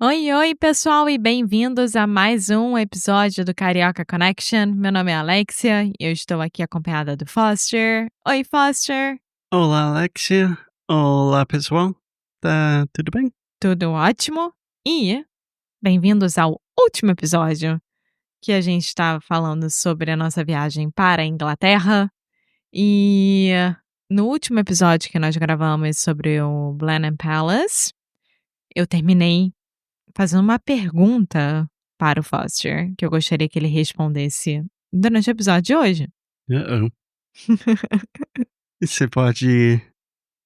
Oi, oi, pessoal, e bem-vindos a mais um episódio do Carioca Connection. Meu nome é Alexia e eu estou aqui acompanhada do Foster. Oi, Foster. Olá, Alexia. Olá, pessoal. Tá tudo bem? Tudo ótimo? E bem-vindos ao último episódio que a gente estava falando sobre a nossa viagem para a Inglaterra. E no último episódio que nós gravamos sobre o Blenheim Palace, eu terminei fazendo uma pergunta para o Foster, que eu gostaria que ele respondesse durante o episódio de hoje. Uh-oh. Você pode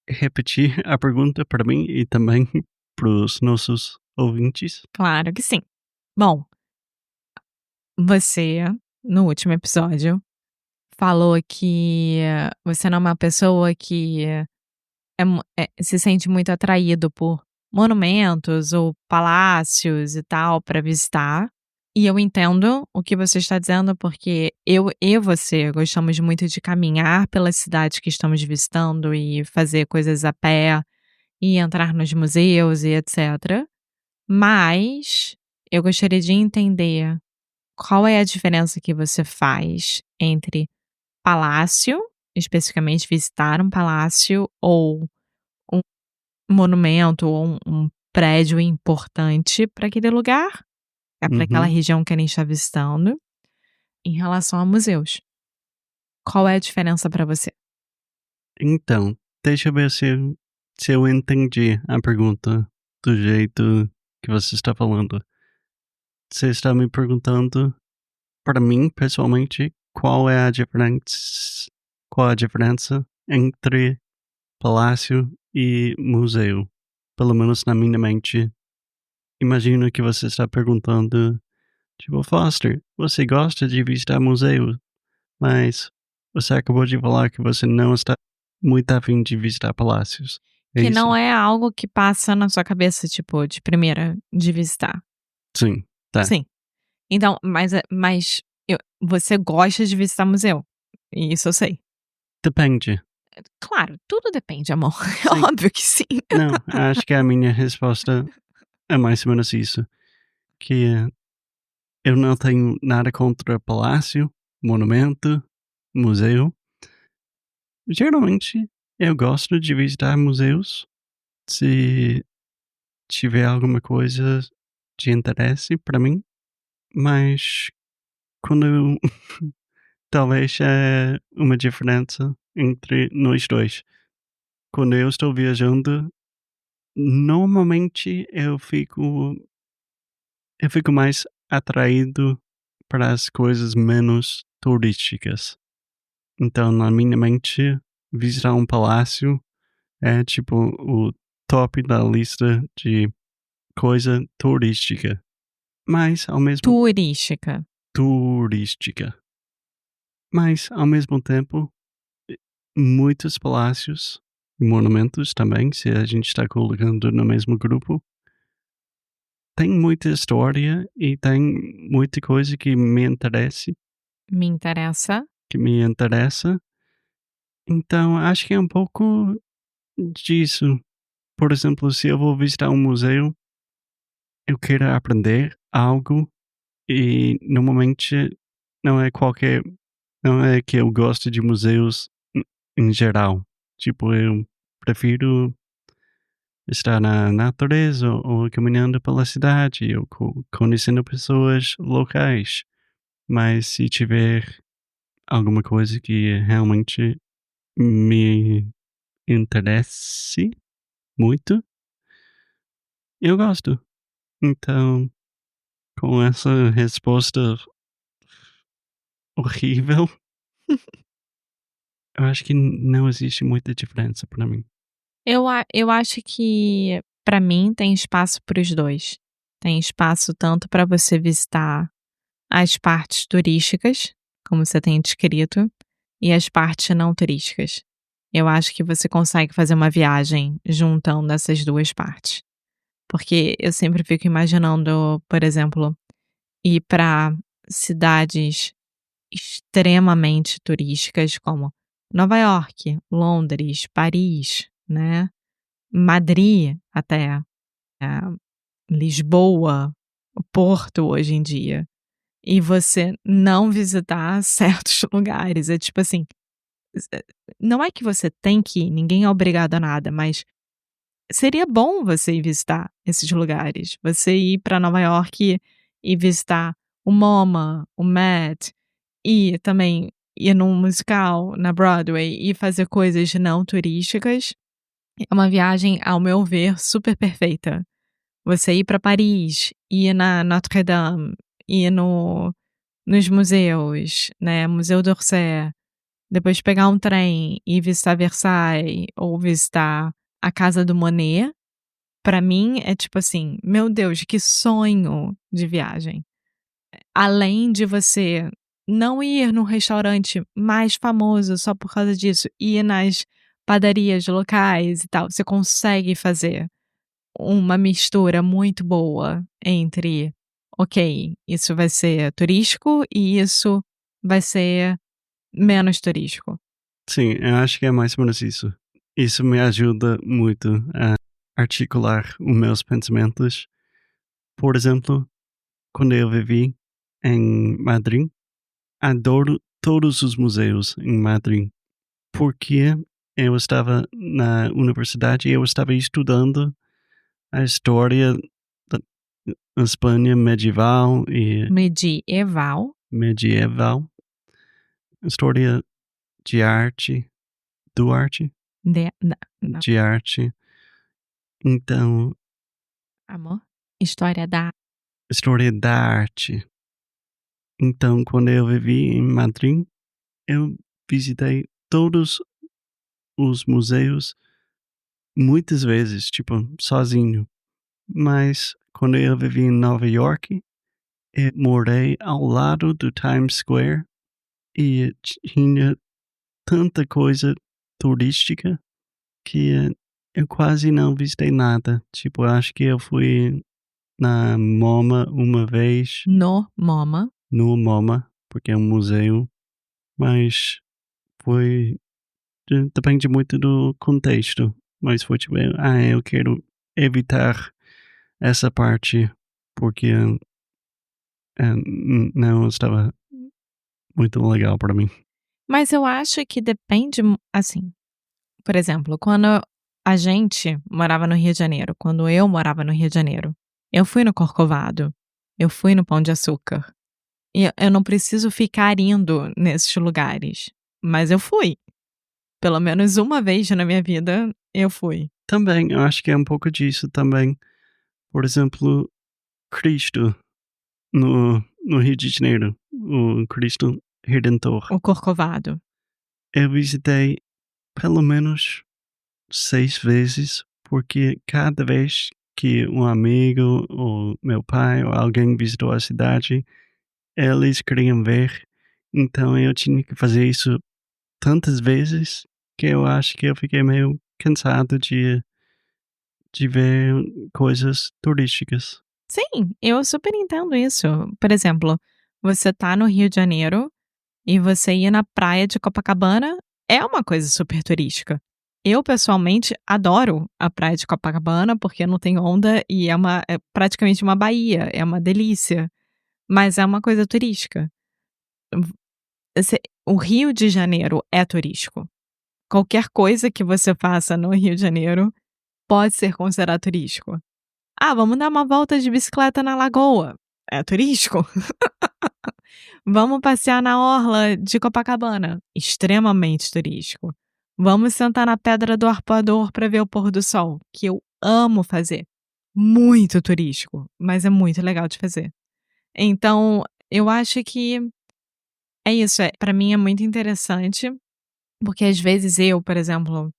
repetir a pergunta para mim e também para os nossos ouvintes? Claro que sim. Bom, você, no último episódio, falou que você não é uma pessoa que se sente muito atraído por monumentos ou palácios e tal para visitar. E eu entendo o que você está dizendo, porque eu e você gostamos muito de caminhar pelas cidades que estamos visitando e fazer coisas a pé e entrar nos museus e etc. Mas eu gostaria de entender qual é a diferença que você faz entre palácio, especificamente visitar um palácio, ou um monumento, ou um prédio importante para aquele lugar, para aquela Uhum. região que a gente está visitando, em relação a museus. Qual é a diferença para você? Então, deixa eu ver se eu entendi a pergunta do jeito que você está falando. Você está me perguntando, para mim, pessoalmente, qual é a diferença entre palácio e museu? Pelo menos na minha mente. Imagino que você está perguntando, tipo, Foster, você gosta de visitar museus, mas você acabou de falar que você não está muito afim de visitar palácios. É Que isso? não é algo que passa na sua cabeça, tipo, de primeira, de visitar. Sim, tá. Sim. Então, mas você gosta de visitar museu? Isso eu sei. Depende. Claro, tudo depende, amor. É Sim. óbvio que sim. Não, acho que a minha resposta é mais ou menos isso. Que eu não tenho nada contra palácio, monumento, museu. Geralmente, eu gosto de visitar museus se tiver alguma coisa de interesse para mim, mas quando eu talvez é uma diferença entre nós 2. Quando eu estou viajando, normalmente eu fico mais atraído para as coisas menos turísticas. Então, na minha mente, visitar um palácio é tipo o top da lista de coisa turística. Mas ao mesmo Turística. turística. Mas, ao mesmo tempo, muitos palácios e monumentos também, se a gente está colocando no mesmo grupo, tem muita história e tem muita coisa Me interessa. que me interessa. Então, acho que é um pouco disso. Por exemplo, se eu vou visitar um museu, eu quero aprender algo e normalmente não é qualquer não é que eu gosto de museus em geral. Tipo, eu prefiro estar na natureza ou caminhando pela cidade ou conhecendo pessoas locais. Mas se tiver alguma coisa que realmente me interesse muito, eu gosto. Então, com essa resposta horrível, eu acho que não existe muita diferença para mim. Eu acho que, pra mim, tem espaço para os 2. Tem espaço tanto para você visitar as partes turísticas, como você tem descrito, e as partes não turísticas. Eu acho que você consegue fazer uma viagem juntando essas 2 partes. Porque eu sempre fico imaginando, por exemplo, ir para cidades extremamente turísticas como Nova York, Londres, Paris, né, Madrid até, Lisboa, o Porto hoje em dia, e você não visitar certos lugares. É tipo assim, não é que você tem que ir, ninguém é obrigado a nada, mas seria bom você ir visitar esses lugares. Você ir para Nova York e visitar o MoMA, o Met, e também ir num musical na Broadway e fazer coisas não turísticas. É uma viagem, ao meu ver, super perfeita. Você ir para Paris, ir na Notre Dame, ir nos museus, né, Museu d'Orsay, depois pegar um trem e visitar Versailles ou visitar a casa do Monet, pra mim é tipo assim, meu Deus, que sonho de viagem. Além de você não ir num restaurante mais famoso só por causa disso, ir nas padarias locais e tal, você consegue fazer uma mistura muito boa entre, ok, isso vai ser turístico e isso vai ser menos turístico. Sim, eu acho que é mais ou menos isso. Isso me ajuda muito a articular os meus pensamentos. Por exemplo, quando eu vivi em Madrid, adoro todos os museus em Madrid, porque eu estava na universidade e eu estava estudando a história da Espanha medieval e Medieval, medieval, história de arte, do arte, não, de arte. Então, amor, história da história da arte. Então, quando eu vivi em Madrid, eu visitei todos os museus muitas vezes, tipo, sozinho. Mas quando eu vivi em Nova York, eu morei ao lado do Times Square e tinha tanta coisa turística que eu quase não visitei nada. Tipo, eu acho que eu fui na MoMA uma vez, no MoMA. no MoMA, porque é um museu, mas foi depende muito do contexto, mas foi tipo, eu quero evitar essa parte, porque, não estava muito legal para mim. Mas eu acho que depende assim, por exemplo, quando a gente morava no Rio de Janeiro, quando eu morava no Rio de Janeiro, eu fui no Corcovado, eu fui no Pão de Açúcar, e eu não preciso ficar indo nesses lugares, mas eu fui. Pelo menos uma vez na minha vida, eu fui. Também, eu acho que é um pouco disso também. Por exemplo, Cristo no Rio de Janeiro, o Cristo Redentor. O Corcovado. Eu visitei pelo menos 6 vezes, porque cada vez que um amigo ou meu pai ou alguém visitou a cidade, eles queriam ver, então eu tinha que fazer isso tantas vezes que eu acho que eu fiquei meio cansado de ver coisas turísticas. Sim, eu super entendo isso. Por exemplo, você tá no Rio de Janeiro e você ir na praia de Copacabana é uma coisa super turística. Eu, pessoalmente, adoro a praia de Copacabana, porque não tem onda e é praticamente uma baía, é uma delícia, mas é uma coisa turística. V o Rio de Janeiro é turístico. Qualquer coisa que você faça no Rio de Janeiro pode ser considerado turístico. "Ah, vamos dar uma volta de bicicleta na lagoa", é turístico. Vamos passear na orla de Copacabana, extremamente turístico. Vamos sentar na Pedra do Arpoador para ver o pôr do sol, que eu amo fazer. Muito turístico, mas é muito legal de fazer. Então, eu acho que é isso, para mim é muito interessante, porque às vezes eu, por exemplo,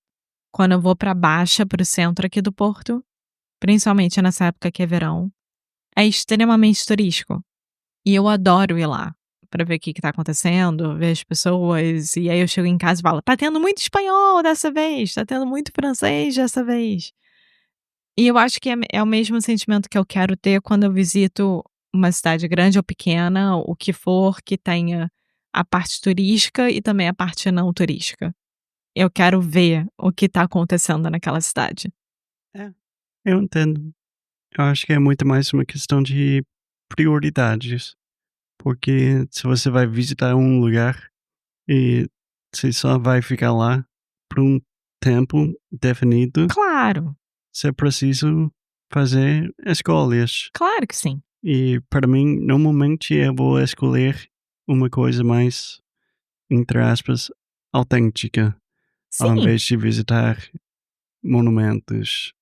quando eu vou para Baixa, para o centro aqui do Porto, principalmente nessa época que é verão, é extremamente turístico. E eu adoro ir lá, pra ver o que que tá acontecendo, ver as pessoas, e aí eu chego em casa e falo: "Tá tendo muito espanhol dessa vez, tá tendo muito francês dessa vez". E eu acho que é o mesmo sentimento que eu quero ter quando eu visito uma cidade grande ou pequena, o que for que tenha a parte turística e também a parte não turística. Eu quero ver o que tá acontecendo naquela cidade. É, eu entendo. Eu acho que é muito mais uma questão de prioridades, porque se você vai visitar um lugar e você só vai ficar lá por um tempo definido, Claro, você precisa fazer escolhas. claro que sim. E para mim, normalmente eu vou escolher uma coisa mais, entre aspas, autêntica, ao Sim, invés de visitar monumentos.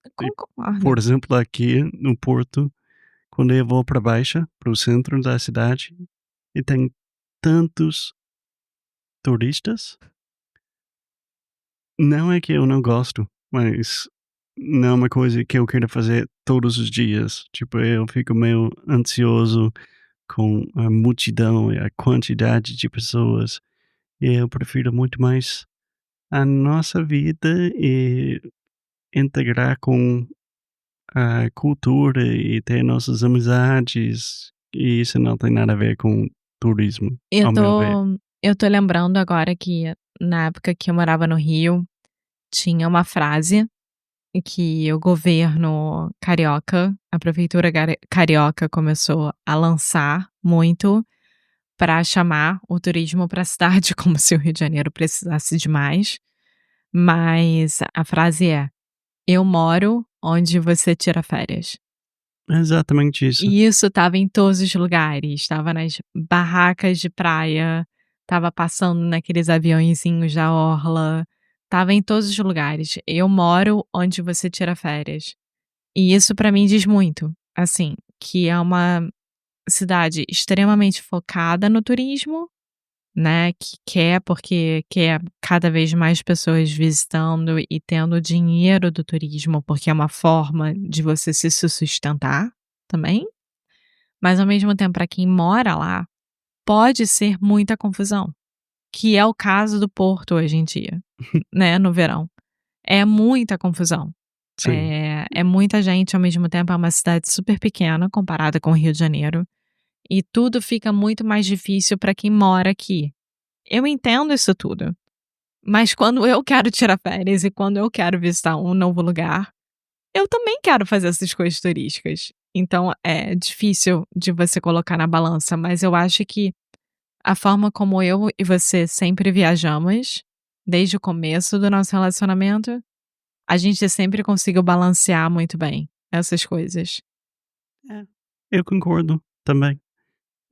E, concordo. por exemplo, aqui no Porto, quando eu vou para baixo, para o centro da cidade, e tem tantos turistas, não é que eu não gosto, mas não é uma coisa que eu queira fazer todos os dias. Tipo, eu fico meio ansioso com a multidão e a quantidade de pessoas. E eu prefiro muito mais a nossa vida e integrar com a cultura e ter nossas amizades. E isso não tem nada a ver com turismo, Eu ao meu ver. tô eu tô lembrando agora que na época que eu morava no Rio, tinha uma frase que o governo carioca, a prefeitura carioca começou a lançar muito para chamar o turismo para a cidade, como se o Rio de Janeiro precisasse de mais, mas a frase é: "Eu moro onde você tira férias". É exatamente isso. E isso estava em todos os lugares, estava nas barracas de praia, estava passando naqueles aviõezinhos da orla, estava em todos os lugares. "Eu moro onde você tira férias". E isso pra mim diz muito, assim, que é uma cidade extremamente focada no turismo, né, que quer porque quer cada vez mais pessoas visitando e tendo o dinheiro do turismo, porque é uma forma de você se sustentar também, mas ao mesmo tempo para quem mora lá, pode ser muita confusão, que é o caso do Porto hoje em dia, né, no verão. É muita confusão. Sim. É muita gente, ao mesmo tempo é uma cidade super pequena comparada com o Rio de Janeiro, e tudo fica muito mais difícil para quem mora aqui. Eu entendo isso tudo, mas quando eu quero tirar férias e quando eu quero visitar um novo lugar, eu também quero fazer essas coisas turísticas. Então é difícil de você colocar na balança, mas eu acho que a forma como eu e você sempre viajamos, desde o começo do nosso relacionamento, a gente sempre conseguiu balancear muito bem essas coisas. É, eu concordo também.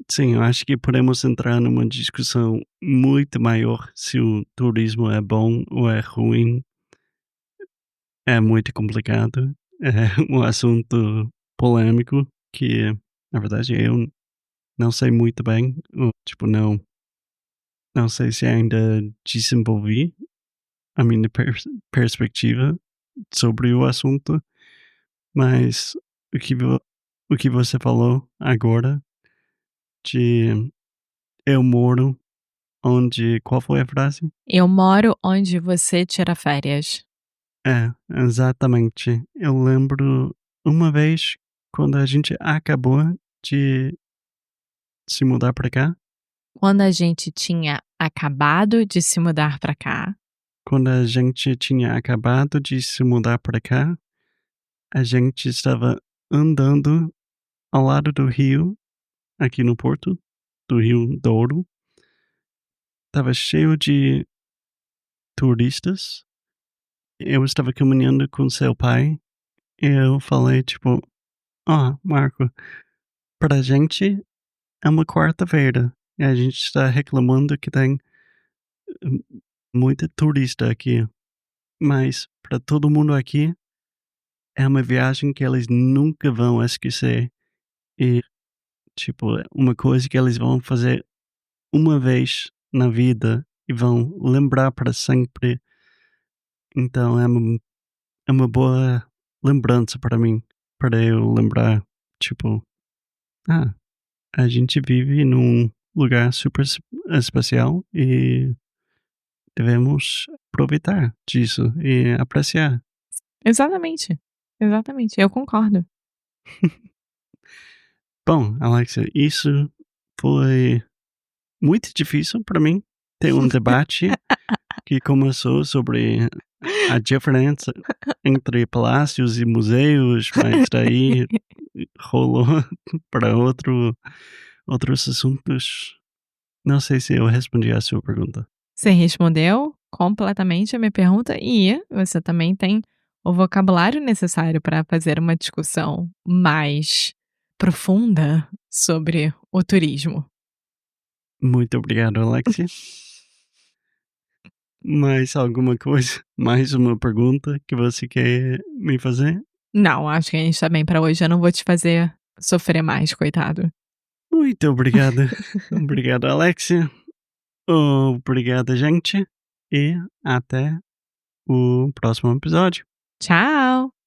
Sim, eu acho que podemos entrar numa discussão muito maior se o turismo é bom ou é ruim. É muito complicado. É um assunto polêmico que, na verdade, eu não sei muito bem. Tipo, não sei se ainda desenvolvi a minha perspectiva sobre o assunto, mas o que, o que você falou agora de eu moro onde. Qual foi a frase? Eu moro onde você tira férias. É, exatamente. Eu lembro uma vez quando a gente acabou de se mudar pra cá, Quando a gente tinha acabado de se mudar pra cá, quando a gente tinha acabado de se mudar pra cá, a gente estava andando ao lado do rio, aqui no Porto, do Rio Douro. Estava cheio de turistas. Eu estava caminhando com seu pai e eu falei, tipo, ó, Marco, pra gente é uma quarta-feira e a gente está reclamando que tem hum, muita turista aqui, mas para todo mundo aqui é uma viagem que eles nunca vão esquecer e, tipo, é uma coisa que eles vão fazer uma vez na vida e vão lembrar para sempre. Então é uma boa lembrança para mim, para eu lembrar, tipo, ah, a gente vive num lugar super especial e devemos aproveitar disso e apreciar. exatamente, exatamente, eu concordo. Bom, Alexa, isso foi muito difícil para mim ter um debate que começou sobre a diferença entre palácios e museus, mas daí rolou para outros assuntos. Não sei se eu respondi a sua pergunta. Você respondeu completamente a minha pergunta e você também tem o vocabulário necessário para fazer uma discussão mais profunda sobre o turismo. Muito obrigado, Alexia. Mais alguma coisa? Mais uma pergunta que você quer me fazer? Não, acho que a gente tá bem pra hoje, eu não vou te fazer sofrer mais, coitado. Muito obrigado. Obrigado, Alexia. Obrigado, gente. E até o próximo episódio. Tchau.